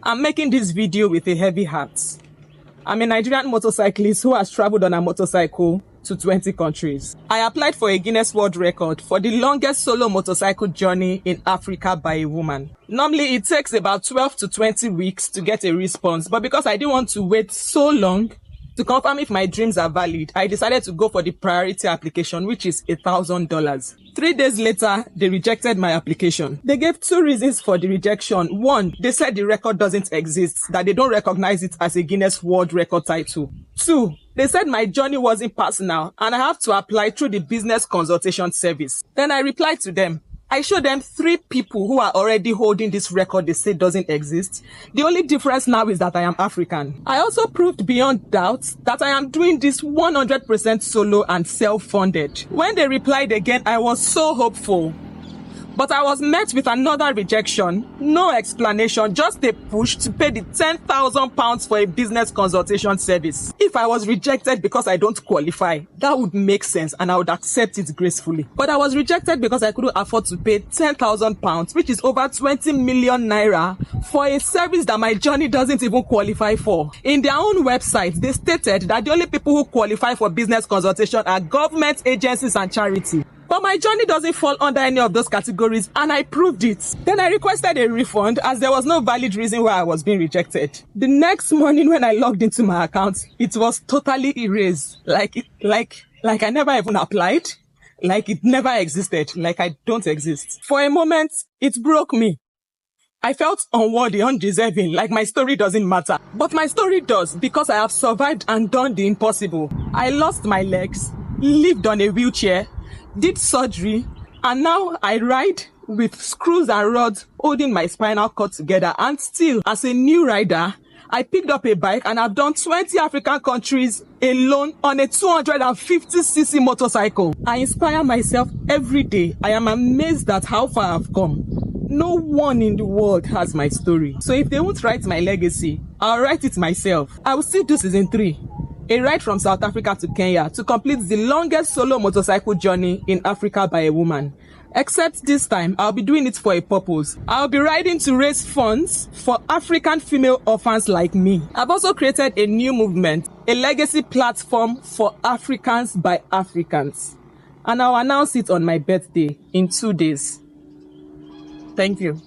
I'm making this video with a heavy heart. I'm a Nigerian motorcyclist who has traveled on a motorcycle to 20 countries. I applied for a Guinness World Record for the longest solo motorcycle journey in Africa by a woman. Normally, it takes about 12 to 20 weeks to get a response, but because I didn't want to wait so long to confirm if my dreams are valid, I decided to go for the priority application, which is $1,000. 3 days later, they rejected my application. They gave 2 reasons for the rejection. 1, they said the record doesn't exist, that they don't recognize it as a Guinness World Record title. 2, they said my journey wasn't personal and I have to apply through the business consultation service. Then I replied to them. I showed them 3 people who are already holding this record they say doesn't exist. The only difference now is that I am African. I also proved beyond doubt that I am doing this 100% solo and self-funded. When they replied again, I was so hopeful. But I was met with another rejection. No explanation, just a push to pay the £10,000 for a business consultation service. If I was rejected because I don't qualify, that would make sense and I would accept it gracefully. But I was rejected because I couldn't afford to pay £10,000, which is over 20 million naira, for a service that my journey doesn't even qualify for. In their own website, they stated that the only people who qualify for business consultation are government agencies and charity. But my journey doesn't fall under any of those categories, and I proved it. Then I requested a refund as there was no valid reason why I was being rejected. The next morning when I logged into my account, it was totally erased. Like I never even applied. Like it never existed. Like I don't exist. For a moment, it broke me. I felt unworthy, undeserving, like my story doesn't matter. But my story does, because I have survived and done the impossible. I lost my legs, lived on a wheelchair, did surgery, and now I ride with screws and rods holding my spinal cord together. And still, as a new rider, I picked up a bike and I've done 20 African countries alone on a 250cc motorcycle. I inspire myself every day. I am amazed at how far I've come. No one in the world has my story. So if they won't write my legacy, I'll write it myself. I will still do season 3. A ride from South Africa to Kenya to complete the longest solo motorcycle journey in Africa by a woman. Except this time, I'll be doing it for a purpose. I'll be riding to raise funds for African female orphans like me. I've also created a new movement, a legacy platform for Africans by Africans. And I'll announce it on my birthday in 2 days. Thank you.